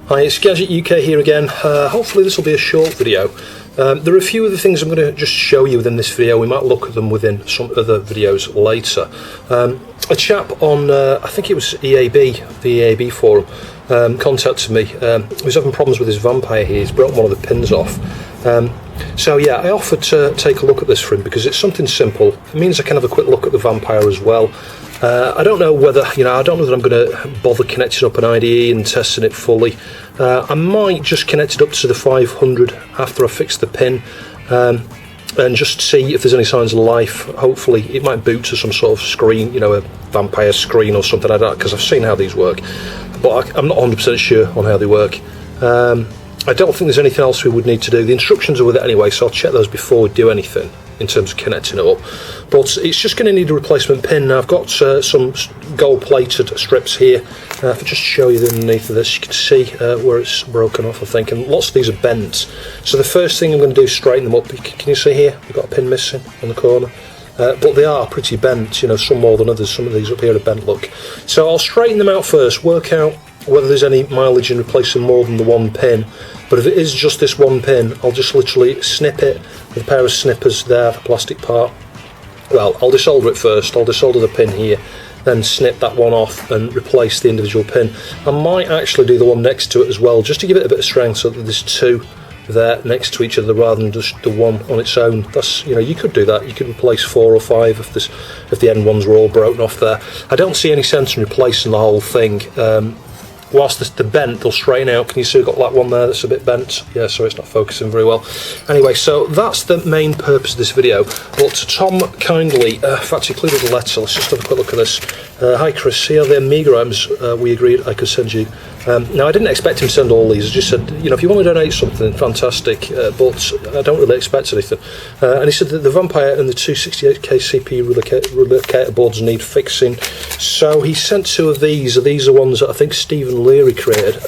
Hi, it's Gadget UK here again. Hopefully this will be a short video. There are a few other things I'm going to just show you within this video. We might look at them within some other videos later. A chap on, I think it was EAB, the EAB forum, contacted me. He was having problems with his Vampire here. He's broken one of the pins off. So yeah, I offered to take a look at this for him because it's something simple. It means I can have a quick look at the Vampire as well. I don't know whether, I don't know that I'm going to bother connecting up an IDE and testing it fully. I might just connect it up to the 500 after I fix the pin and just see if there's any signs of life. Hopefully it might boot to some sort of screen, a Vampire screen or something like that, because I've seen how these work, but I'm not 100% sure on how they work. I don't think there's anything else we would need to do. The instructions are with it anyway, so I'll check those before we do anything in terms of connecting it up. But it's just going to need a replacement pin. Now I've got some gold-plated strips here. If I just show you underneath of this, you can see where it's broken off, I think, and lots of these are bent. So the first thing I'm going to do is straighten them up. Can you see here? We've got a pin missing on the corner. But they are pretty bent, some more than others. Some of these up here are bent, look. So I'll straighten them out first, work out whether there's any mileage in replacing more than the one pin. But if it is just this one pin, I'll just literally snip it with a pair of snippers there, the plastic part. Well, I'll desolder it first. I'll desolder the pin here, then snip that one off and replace the individual pin. I might actually do the one next to it as well, just to give it a bit of strength, so that there's two there next to each other rather than just the one on its own. That's, you could do that. You could replace 4 or 5 if the end ones were all broken off there. I don't see any sense in replacing the whole thing. Whilst the bent, they'll straighten out. Can you see we've got that one there that's a bit bent? Yeah, so it's not focusing very well. Anyway, so that's the main purpose of this video. But Tom kindly, in fact, he included a letter. Let's just have a quick look at this. Hi Chris, here are the Amiga items we agreed I could send you. Now I didn't expect him to send all these. I just said, if you want to donate something, fantastic, but I don't really expect anything. And he said that the Vampire and the 268K CPU relocator boards need fixing. So he sent 2 of these. These are ones that I think Stephen Leary created.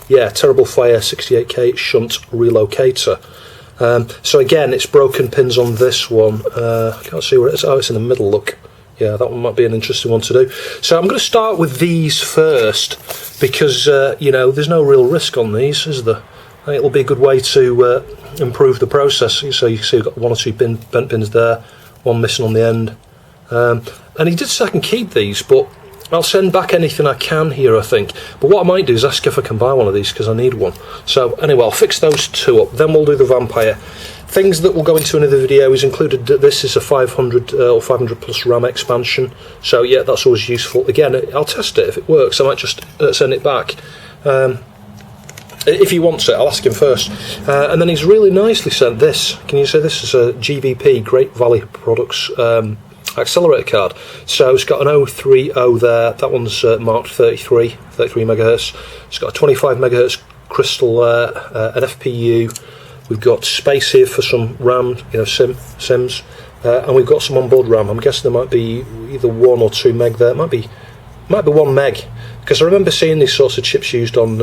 Yeah, Terrible Fire 68K shunt relocator. So again, it's broken pins on this one. I can't see where it is. Oh, it's in the middle, look. Yeah, that one might be an interesting one to do. So I'm going to start with these first because, there's no real risk on these, is there? I think it'll be a good way to improve the process. So you can see we've got 1 or 2 bent pins there, one missing on the end. And he did say I can keep these, but I'll send back anything I can here, I think. But what I might do is ask if I can buy one of these, because I need one. So anyway, I'll fix those 2 up, then we'll do the Vampire. Things that will go into another video is included that this is a 500 or 500 plus RAM expansion. So yeah, that's always useful. Again, I'll test it. If it works, I might just send it back. If he wants it, I'll ask him first. And then he's really nicely sent this. Can you say this is a GVP, Great Valley Products accelerator card. So it's got an 030 there. That one's marked 33 megahertz. It's got a 25 megahertz crystal there, an FPU. We've got space here for some RAM, sims, and we've got some onboard RAM. I'm guessing there might be either 1 or 2 meg there. It might be 1 meg, because I remember seeing these sorts of chips used on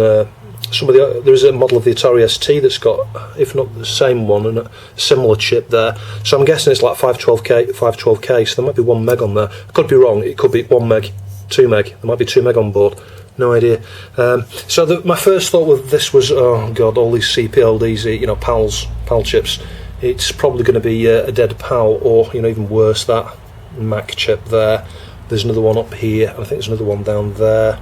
some of the. There is a model of the Atari ST that's got, if not the same one, and a similar chip there. So I'm guessing it's like 512K. So there might be 1 meg on there. I could be wrong. It could be 1 meg, 2 meg. There might be 2 meg on board. No idea. So my first thought with this was, oh god, all these CPLDs, PAL chips. It's probably going to be a dead PAL, or even worse, that Mac chip there. There's another one up here, and I think there's another one down there.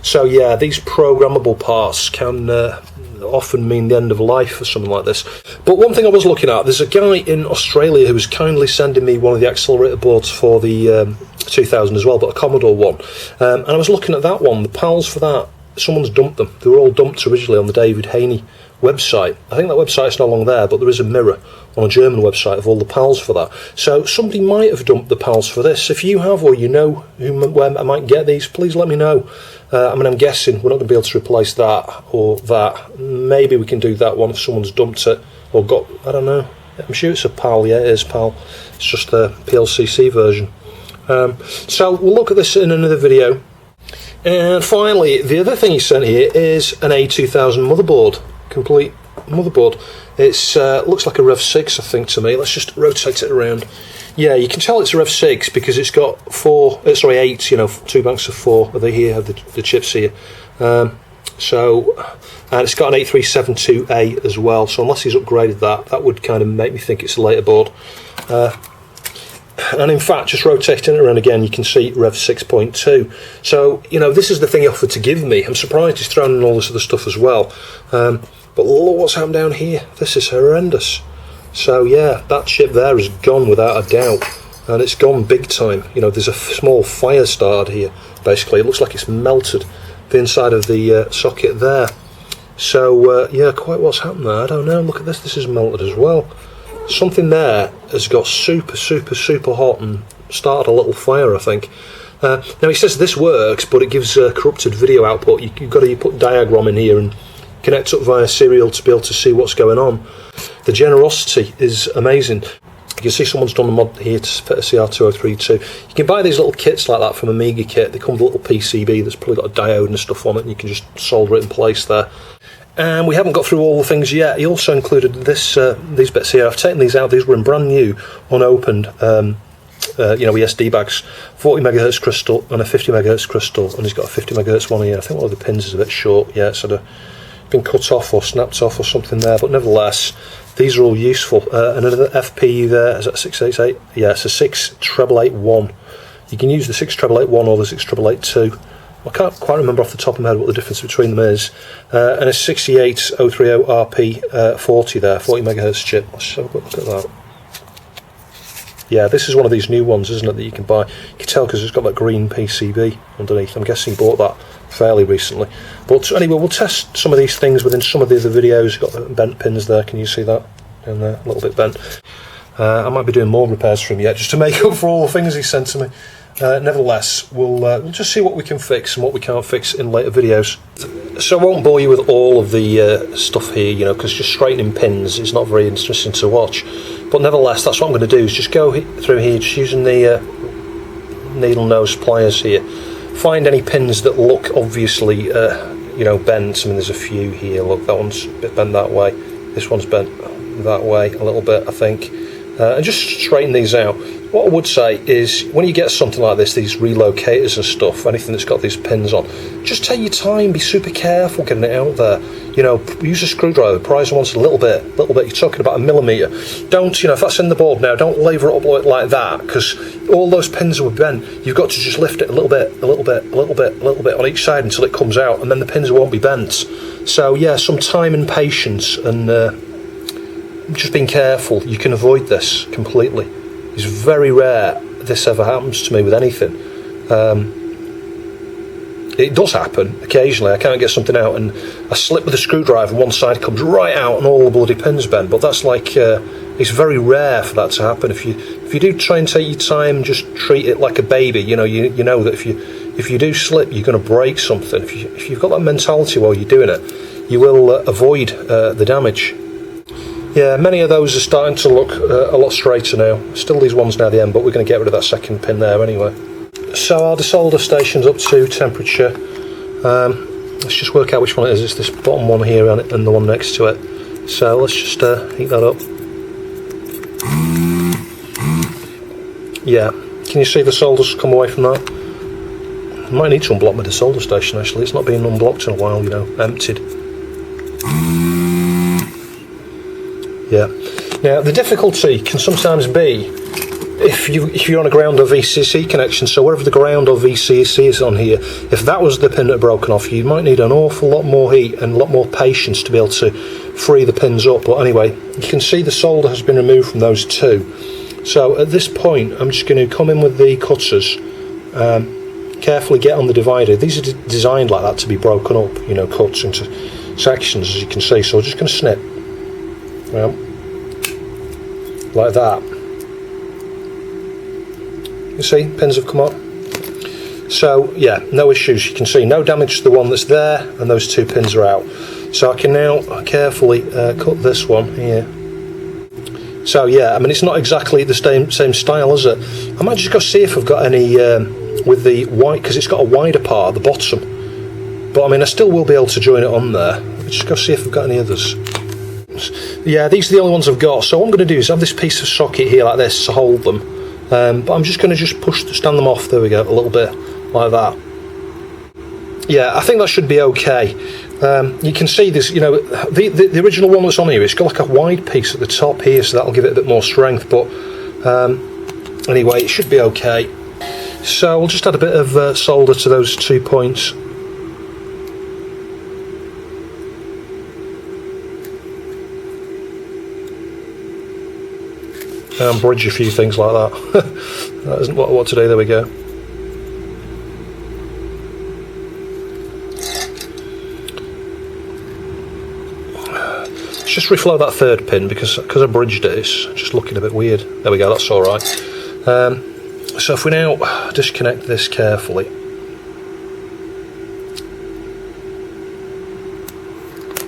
So yeah, these programmable parts can often mean the end of life for something like this. But one thing I was looking at, there's a guy in Australia who was kindly sending me one of the accelerator boards for the 2000 as well, but a Commodore one. And I was looking at that one, the PALs for that, someone's dumped them. They were all dumped originally on the David Haney website. I think that website's no longer there, but there is a mirror on a German website of all the PALs for that. So somebody might have dumped the PALs for this. If you have, or where I might get these, please let me know. I'm guessing we're not going to be able to replace that or that. Maybe we can do that one if someone's dumped it or got, I don't know. I'm sure it's a PAL, yeah, it is PAL. It's just the PLCC version. So we'll look at this in another video. And finally, the other thing he sent here is an A2000 motherboard, complete motherboard. It's looks like a Rev 6, I think, to me. Let's just rotate it around. Yeah, you can tell it's a Rev 6 because it's got 8, 2 banks of 4. They here have the chips here. So, and it's got an 8372A as well, so unless he's upgraded that, that would kind of make me think it's a later board. And in fact, just rotating it around again, you can see Rev 6.2. So, you know, this is the thing he offered to give me. I'm surprised he's thrown in all this other stuff as well. But look what's happened down here. This is horrendous. So yeah, that chip there is gone without a doubt. And it's gone big time. You know, there's a small fire started here, basically. It looks like it's melted the inside of the socket there. So, yeah, quite what's happened there, I don't know. Look at this, this is melted as well. Something there has got super hot and started a little fire, I think. Now he says this works, but it gives corrupted video output. You've got to put diagram in here and connect up via serial to be able to see what's going on. The generosity is amazing. You can see someone's done a mod here to fit a CR2032. You can buy these little kits like that from Amiga Kit. They come with a little PCB that's probably got a diode and stuff on it, and you can just solder it in place there. And we haven't got through all the things yet. He also included this, these bits here. I've taken these out. These were in brand new, unopened, you know, ESD bags. 40 megahertz crystal and a 50 megahertz crystal, and he's got a 50 megahertz one here. I think one of the pins is a bit short. Yeah, it's sort of been cut off or snapped off or something there, but nevertheless, these are all useful. Another FP there, is that 688? Yeah, it's a 68881. You can use the 68881 or the 68882. I can't quite remember off the top of my head what the difference between them is. And a 68030 RP 40 there, 40 megahertz chip. Let's have a quick look at that. Yeah, this is one of these new ones, isn't it, that you can buy. You can tell because it's got that green PCB underneath. I'm guessing he bought that fairly recently. But anyway, we'll test some of these things within some of the other videos. Got the bent pins there, can you see that? In there, a little bit bent. I might be doing more repairs for him yet, just to make up for all the things he sent to me. Nevertheless, we'll just see what we can fix and what we can't fix in later videos. So I won't bore you with all of the stuff here, you know, because just straightening pins is not very interesting to watch. But nevertheless, that's what I'm going to do, is just go through here, just using the needle nose pliers here. Find any pins that look obviously, you know, bent. I mean, there's a few here. Look, that one's a bit bent that way. This one's bent that way a little bit, I think. And just straighten these out. What I would say is, when you get something like this, these relocators and stuff, anything that's got these pins on, just take your time, be super careful getting it out there. You know, use a screwdriver, prise them once a little bit. You're talking about a millimetre. Don't, you know, if that's in the board now, don't lever it up like that, because all those pins will be bent. You've got to just lift it a little bit on each side until it comes out, and then the pins won't be bent. So yeah, some time and patience, and just being careful. You can avoid this completely. It's very rare this ever happens to me with anything. It does happen occasionally. I can't get something out and I slip with a screwdriver, one side comes right out and all the bloody pins bend. But that's like, it's very rare for that to happen. If you do try and take your time, just treat it like a baby. You know, you know that if you do slip, you're going to break something. If you've got that mentality while you're doing it, you will avoid the damage. Yeah, many of those are starting to look a lot straighter now. Still these ones near the end, but we're going to get rid of that second pin there anyway. So our desolder station's up to temperature. Let's just work out which one it is. It's this bottom one here and the one next to it. So let's just heat that up. Yeah, can you see the solders come away from that? I might need to unblock my desolder station actually. It's not been unblocked in a while, you know, emptied. Yeah. Now the difficulty can sometimes be if you're on a ground or VCC connection. So wherever the ground or VCC is on here, if that was the pin that had broken off, you might need an awful lot more heat and a lot more patience to be able to free the pins up. But anyway, you can see the solder has been removed from those two. So at this point, I'm just going to come in with the cutters, carefully get on the divider. These are designed like that to be broken up, you know, cut into sections, as you can see. So I'm just going to snip. Well, like that. You see, pins have come up. So yeah, no issues. You can see no damage to the one that's there, and those two pins are out. So I can now carefully cut this one here. So yeah, I mean, it's not exactly the same style, is it? I might just go see if I've got any with the white, because it's got a wider part at the bottom. But I mean, I still will be able to join it on there. Let me just go see if I've got any others. Yeah, these are the only ones I've got. So what I'm going to do is have this piece of socket here like this to hold them, but I'm just going to stand them off. There we go, a little bit like that. Yeah, I think that should be okay. You can see this, you know, the original one that's on here, it's got like a wide piece at the top here, so that'll give it a bit more strength, but anyway, it should be okay. So we'll just add a bit of solder to those 2 points. And bridge a few things like that. That isn't what to do, there we go. Just reflow that third pin because I bridged it, it's just looking a bit weird. There we go, that's alright. So if we now disconnect this carefully.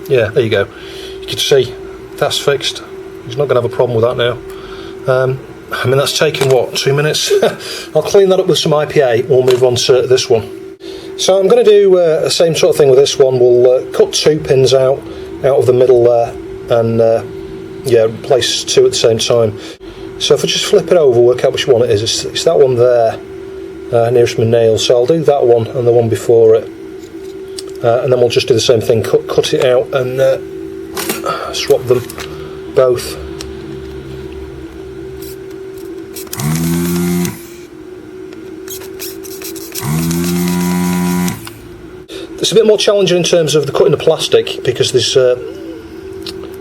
Yeah, there you go. You can see that's fixed. He's not going to have a problem with that now. I mean, that's taken what, 2 minutes? I'll clean that up with some IPA. We'll move on to this one. So I'm going to do the same sort of thing with this one. We'll cut 2 pins out of the middle there, and yeah, place 2 at the same time. So if I just flip it over, work out which one it is. It's that one there, nearest my nail. So I'll do that one and the one before it, and then we'll just do the same thing. Cut it out and swap them both. It's a bit more challenging in terms of the cutting the plastic because there's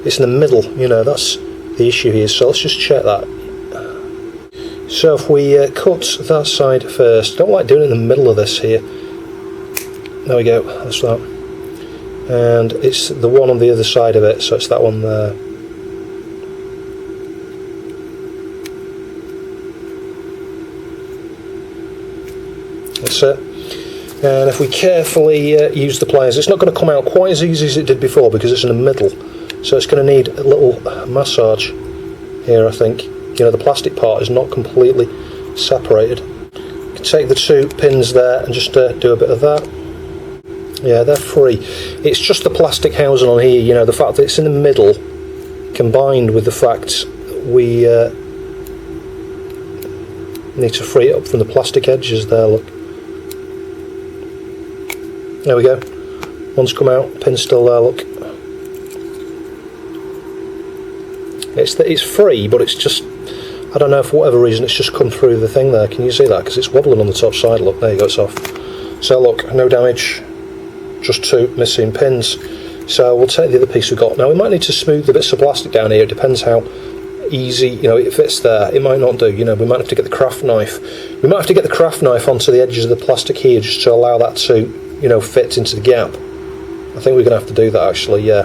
it's in the middle, you know, that's the issue here. So let's just check that. So if we cut that side first, I don't like doing it in the middle of this here. There we go, that's that. And it's the one on the other side of it, so it's that one there. That's it. And if we carefully use the pliers, it's not going to come out quite as easy as it did before because it's in the middle. So it's going to need a little massage here, I think. You know, the plastic part is not completely separated. You can take the 2 pins there and just do a bit of that. Yeah, they're free. It's just the plastic housing on here, you know, the fact that it's in the middle, combined with the fact we need to free it up from the plastic edges there, look. There we go. One's come out, pin's still there, look. It's free, but it's just, I don't know, for whatever reason, it's just come through the thing there. Can you see that? Because it's wobbling on the top side, look. There you go, it's off. So look, no damage, just 2 missing pins. So we'll take the other piece we've got. Now we might need to smooth the bits of plastic down here. It depends how easy, you know, it fits there. It might not do, you know, we might have to get the craft knife. We might have to get the craft knife onto the edges of the plastic here just to allow that to, you know, fit into the gap. I think we're going to have to do that actually, yeah.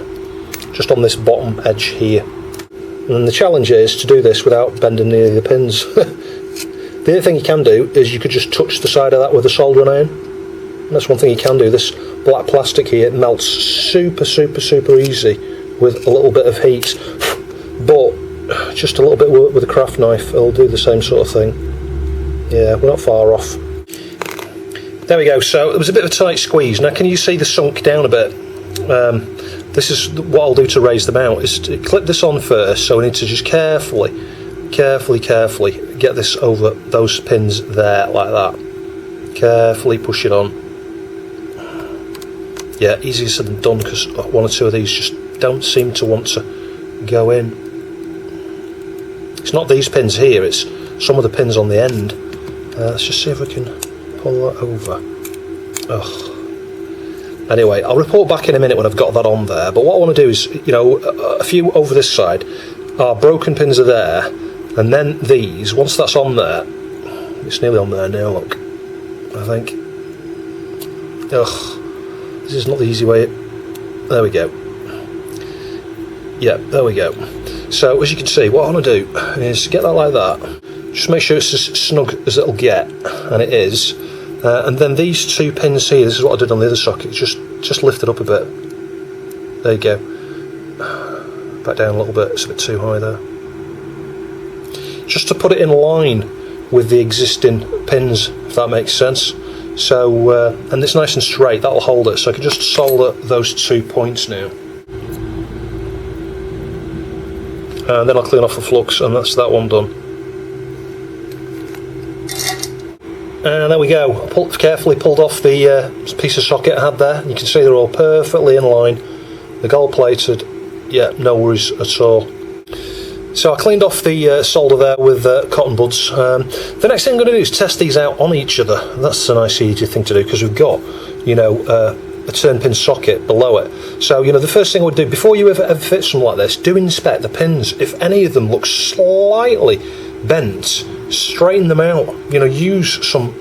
Just on this bottom edge here. And the challenge is to do this without bending any of the pins. The other thing you can do is you could just touch the side of that with a soldering iron. And that's one thing you can do. This black plastic here melts super easy with a little bit of heat. But just a little bit of work with a craft knife, it'll do the same sort of thing. Yeah, we're not far off. There we go, so it was a bit of a tight squeeze. Now can you see the sunk down a bit? This is what I'll do to raise them out, is to clip this on first, so we need to just carefully get this over those pins there, like that. Carefully push it on. Yeah, easier said than done, because 1 or 2 of these just don't seem to want to go in. It's not these pins here, it's some of the pins on the end. Let's just see if we can pull that over. Ugh. Anyway, I'll report back in a minute when I've got that on there, but what I want to do is, you know, a few over this side, our broken pins are there, and then these, once that's on there, it's nearly on there now, look, I think. Ugh, this is not the easy way, there we go. Yeah, there we go. So, as you can see, what I want to do is get that like that, just make sure it's as snug as it'll get, and it is. And then these 2 pins here, this is what I did on the other socket, just lift it up a bit. There you go. Back down a little bit, it's a bit too high there. Just to put it in line with the existing pins, if that makes sense. So, and it's nice and straight, that'll hold it. So I can just solder those 2 points now. And then I'll clean off the flux, and that's that one done. And there we go. Carefully pulled off the piece of socket I had there. You can see they're all perfectly in line. They're gold plated. Yeah, no worries at all. So I cleaned off the solder there with cotton buds. The next thing I'm going to do is test these out on each other. That's a nice easy thing to do because we've got, you know, a turn pin socket below it. So, you know, the first thing I would do before you ever fit something like this, do inspect the pins. If any of them look slightly bent, straighten them out. You know, use some,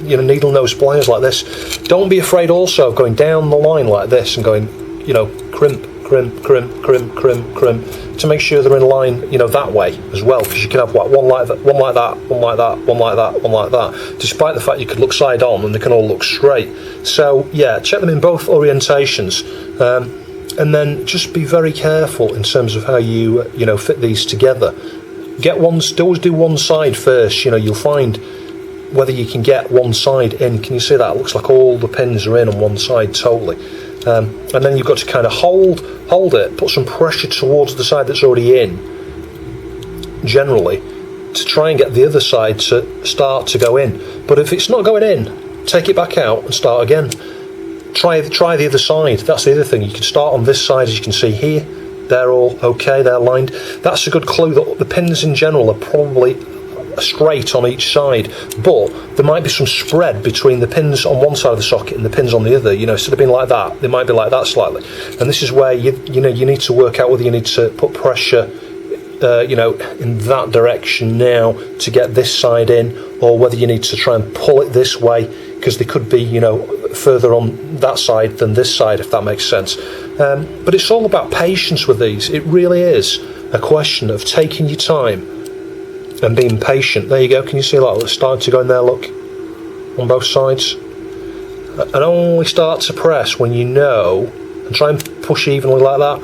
you know, needle nose pliers like this. Don't be afraid also of going down the line like this and going, you know, crimp, crimp, crimp, crimp, crimp, crimp, to make sure they're in line, you know, that way as well, because you can have one like that, one like that, one like that, one like that, one like that, despite the fact you could look side on and they can all look straight. So yeah, check them in both orientations, and then just be very careful in terms of how you you know, fit these together. Always do one side first. You know, you'll find whether you can get one side in. Can you see that? It looks like all the pins are in on one side totally. And then you've got to kind of hold it, put some pressure towards the side that's already in, generally, to try and get the other side to start to go in. But if it's not going in, take it back out and start again. Try the other side. That's the other thing. You can start on this side, as you can see here. They're all okay, they're lined. That's a good clue that the pins in general are probably straight on each side, but there might be some spread between the pins on one side of the socket and the pins on the other. You know, instead of being like that, they might be like that slightly. And this is where you need to work out whether you need to put pressure, you know, in that direction now to get this side in, or whether you need to try and pull it this way, because they could be, you know, further on that side than this side, if that makes sense. But it's all about patience with these. It really is a question of taking your time and being patient. There you go. Can you see that? It's starting to go in there, look, on both sides. And only start to press when you know, and try and push evenly like that,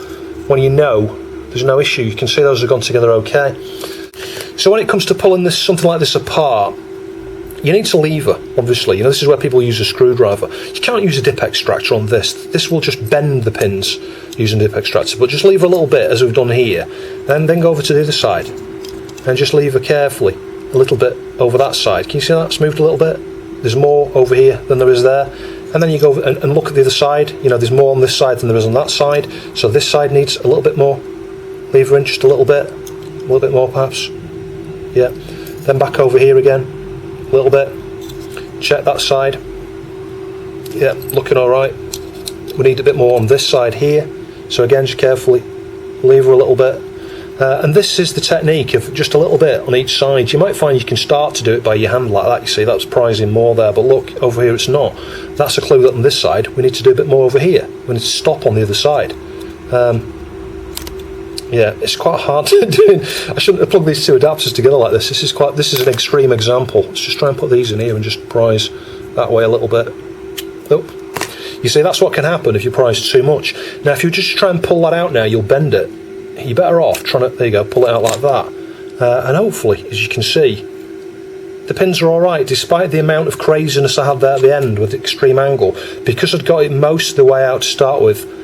when you know there's no issue. You can see those have gone together okay. So when it comes to pulling this, something like this apart, you need to lever, obviously. You know, this is where people use a screwdriver. You can't use a dip extractor on this. This will just bend the pins using a dip extractor. But just lever a little bit, as we've done here, and then go over to the other side. And just lever carefully a little bit over that side. Can you see that? It's moved a little bit. There's more over here than there is there. And then you go and look at the other side. You know, there's more on this side than there is on that side. So this side needs a little bit more levering, just a little bit more perhaps. Yeah. Then back over here again, a little bit. Check that side. Yeah, looking all right. We need a bit more on this side here. So again, just carefully lever a little bit. And this is the technique of just a little bit on each side. You might find you can start to do it by your hand like that. You see, that's prizing more there, but look, over here it's not. That's a clue that on this side we need to do a bit more over here. We need to stop on the other side. Yeah, it's quite hard to do. I shouldn't have plugged these two adapters together like this. This is an extreme example. Let's just try and put these in here and just prise that way a little bit. Oh. You see, that's what can happen if you prise too much. Now, if you just try and pull that out now, you'll bend it. You're better off trying to, there you go, pull it out like that. And hopefully, as you can see, the pins are alright, despite the amount of craziness I had there at the end with the extreme angle. Because I'd got it most of the way out to start with,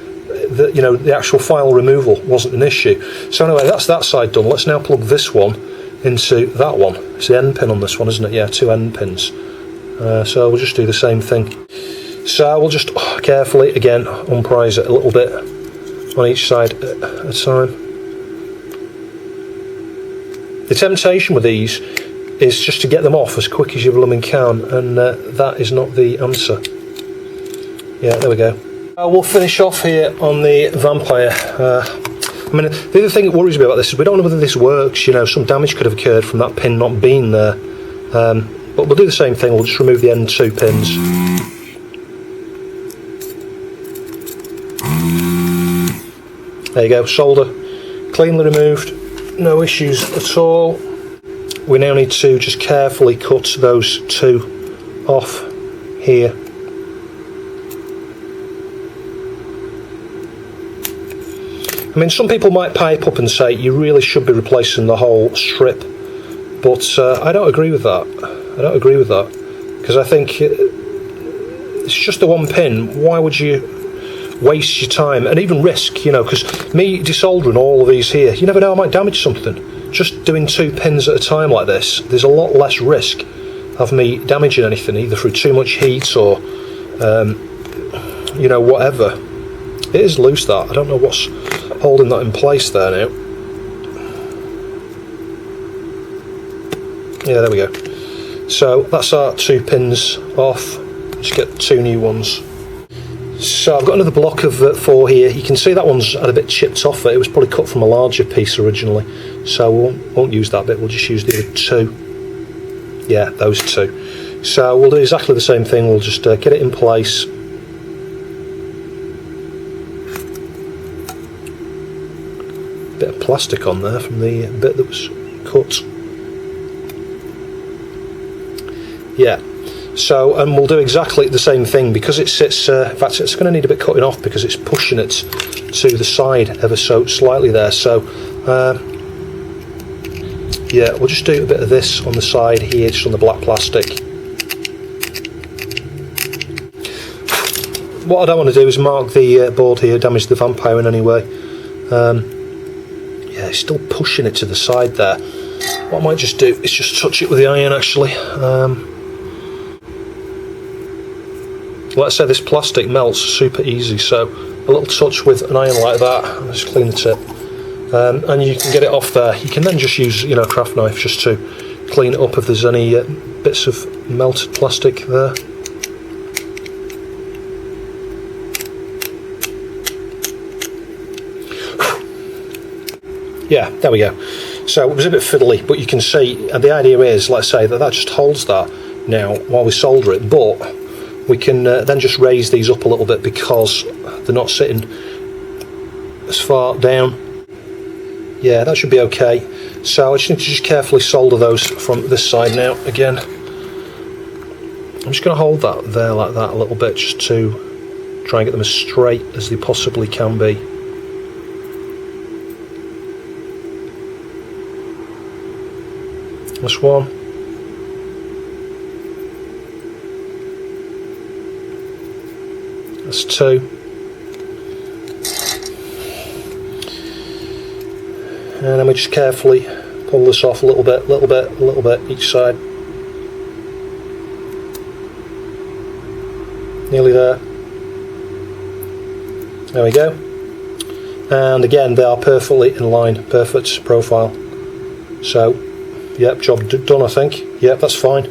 the actual file removal wasn't an issue. So anyway, that's that side done. Let's now plug this one into that one. It's the end pin on this one, isn't it? Yeah, 2 end pins. So we'll just do the same thing. So we'll just carefully, again, unprise it a little bit on each side at a time. The temptation with these is just to get them off as quick as you blooming can, and that is not the answer. Yeah, there we go. We'll finish off here on the Vampire. I mean, the other thing that worries me about this is we don't know whether this works. You know, some damage could have occurred from that pin not being there. But we'll do the same thing. We'll just remove the end 2 pins. There you go, solder cleanly removed, no issues at all. We now need to just carefully cut those 2 off here. I mean, some people might pipe up and say you really should be replacing the whole strip, but I don't agree with that. I don't agree with that, because I think it's just the 1 pin. Why would you waste your time and even risk, you know, because me desoldering all of these here, you never know, I might damage something. Just doing 2 pins at a time like this, there's a lot less risk of me damaging anything, either through too much heat or you know, whatever. It is loose, that. I don't know what's holding that in place there now. Yeah, there we go. So that's our 2 pins off. Just get 2 new ones. So I've got another block of 4 here. You can see that one's had a bit chipped off it. It was probably cut from a larger piece originally. So we won't use that bit, we'll just use the other 2. Yeah, those 2. So we'll do exactly the same thing. We'll just get it in place. Bit of plastic on there from the bit that was cut. Yeah, so and we'll do exactly the same thing because it sits, in fact it's going to need a bit cutting off because it's pushing it to the side ever so slightly there. So yeah, we'll just do a bit of this on the side here, just on the black plastic. What I don't want to do is mark the board here, damage the vampire in any way. Yeah, it's still pushing it to the side there. What I might just do is just touch it with the iron actually. Let's say this plastic melts super easy, so a little touch with an iron like that, just clean the tip. And you can get it off there. You can then just use, you know, a craft knife just to clean it up if there's any bits of melted plastic there. Yeah, there we go. So it was a bit fiddly, but you can see, and the idea is, let's say that just holds that now while we solder it, but we can then just raise these up a little bit because they're not sitting as far down. Yeah, that should be okay. So I just need to just carefully solder those from this side now again. I'm just going to hold that there like that a little bit just to try and get them as straight as they possibly can be. This one. That's 2. And then we just carefully pull this off a little bit each side. Nearly there. There we go. And again, they are perfectly in line, perfect profile. So, yep, job done, I think. Yep, that's fine.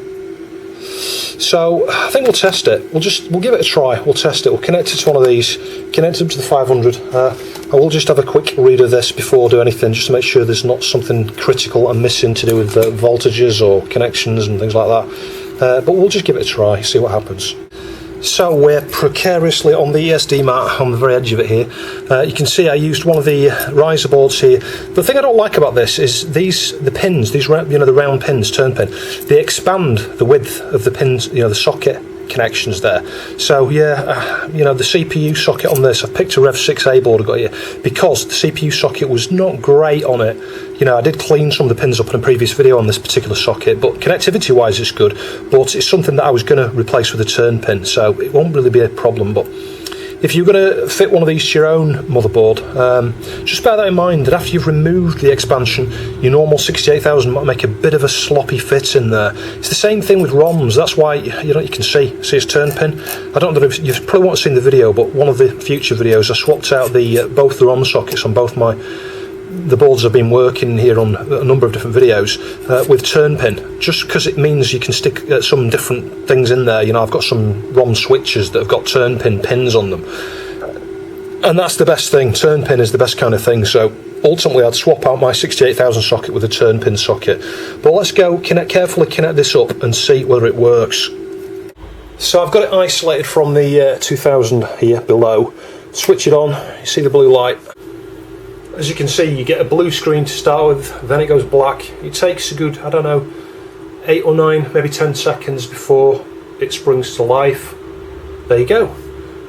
So I think we'll test it. We'll give it a try. We'll test it. We'll connect it to one of these. Connect it to the 500. I will just have a quick read of this before I do anything, just to make sure there's not something critical I'm missing to do with voltages or connections and things like that. But we'll just give it a try, see what happens. So we're precariously on the ESD mat on the very edge of it here. You can see I used one of the riser boards here. The thing I don't like about this is the pins, these, you know, the round pins, turn pin, they expand the width of the pins, you know, the socket connections there. So yeah, you know, the CPU socket on this, I've picked a Rev 6A board I got here because the CPU socket was not great on it. You know, I did clean some of the pins up in a previous video on this particular socket, but connectivity wise it's good, but it's something that I was going to replace with a turn pin, so it won't really be a problem. But if you're going to fit one of these to your own motherboard, just bear that in mind, that after you've removed the expansion, your normal 68000 might make a bit of a sloppy fit in there. It's the same thing with ROMs. That's why, you know, you can see its turn pin. I don't know if you've probably won't have seen the video, but one of the future videos I swapped out the both the ROM sockets on both the boards I've been working here on a number of different videos with turn pin, just because it means you can stick some different things in there. You know, I've got some ROM switches that have got turn pins on them, and that's the best thing. Turn pin is the best kind of thing. So ultimately I'd swap out my 68000 socket with a turn pin socket. But let's go carefully connect this up and see whether it works. So I've got it isolated from the 2000 here below. Switch it on, you see the blue light. As you can see, you get a blue screen to start with, then it goes black. It takes a good, I don't know, 8 or 9, maybe 10 seconds before it springs to life. There you go.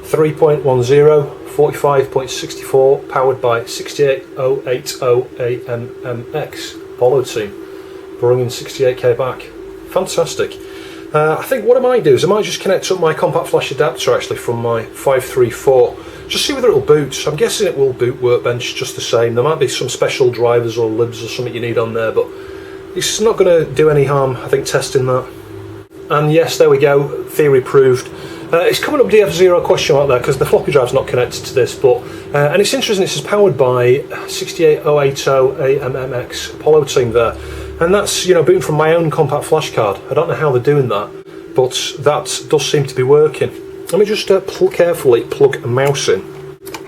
3.10, 45.64, powered by 68080AMMX Apollo team, bringing 68k back. Fantastic. I think what I might do is I might just connect up my compact flash adapter actually from my 534. Just see whether it'll boot. I'm guessing it will boot Workbench just the same. There might be some special drivers or libs or something you need on there, but it's not going to do any harm, I think, testing that. And yes, there we go, theory proved. It's coming up DF0 question mark there because the floppy drive's not connected to this, but and it's interesting, this is powered by 68080 AMMX Apollo team there, and that's, you know, booting from my own compact flash card. I don't know how they're doing that, but that does seem to be working. Let me just carefully plug a mouse in.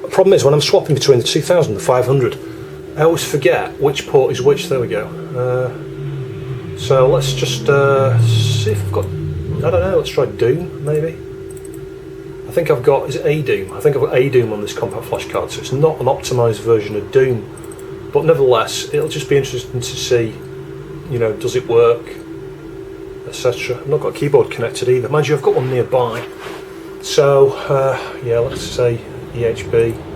The problem is when I'm swapping between the 2000 and the 500, I always forget which port is which. There we go. So let's just see if I've got, I don't know, let's try Doom maybe. I think I've got, is it A Doom? I think I've got A Doom on this compact flash card, so it's not an optimised version of Doom. But nevertheless, it'll just be interesting to see, you know, does it work, etc. I've not got a keyboard connected either. Mind you, I've got one nearby. So, yeah, let's say EHB.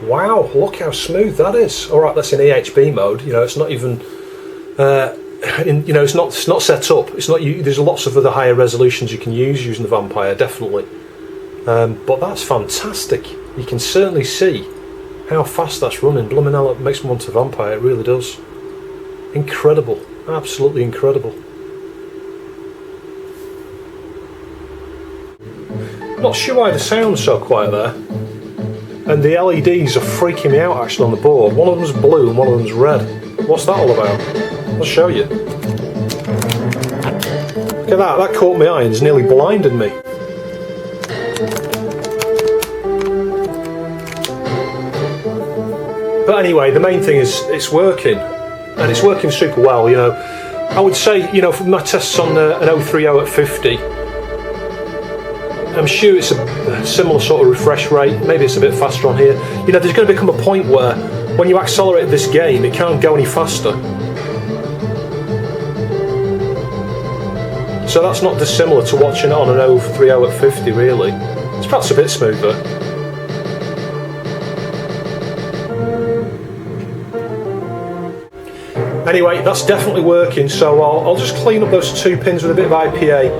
Wow, look how smooth that is. Alright, that's in EHB mode, you know, it's not even, you know, it's not set up. It's not. There's lots of other higher resolutions you can use using the Vampire, definitely. But that's fantastic. You can certainly see how fast that's running. Blooming hell, it makes me want a Vampire, it really does. Incredible, absolutely incredible. Not sure why the sound's so quiet there. And the LEDs are freaking me out actually on the board. One of them's blue and one of them's red. What's that all about? I'll show you. Look at that, that caught my eye and it's nearly blinded me. But anyway, the main thing is it's working. And it's working super well, you know. I would say, you know, from my tests on an 030 at 50, I'm sure it's a similar sort of refresh rate. Maybe it's a bit faster on here. You know, there's going to become a point where when you accelerate this game, it can't go any faster. So that's not dissimilar to watching it on an 030 at 50, really. It's perhaps a bit smoother. Anyway, that's definitely working, so I'll just clean up those two pins with a bit of IPA,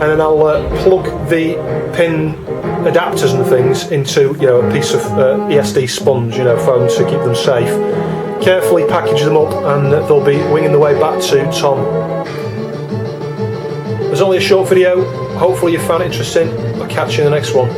and then I'll plug the pin adapters and things into, you know, a piece of ESD sponge, you know, foam to keep them safe. Carefully package them up, and they'll be winging the way back to Tom. There's only a short video. Hopefully you found it interesting. I'll catch you in the next one.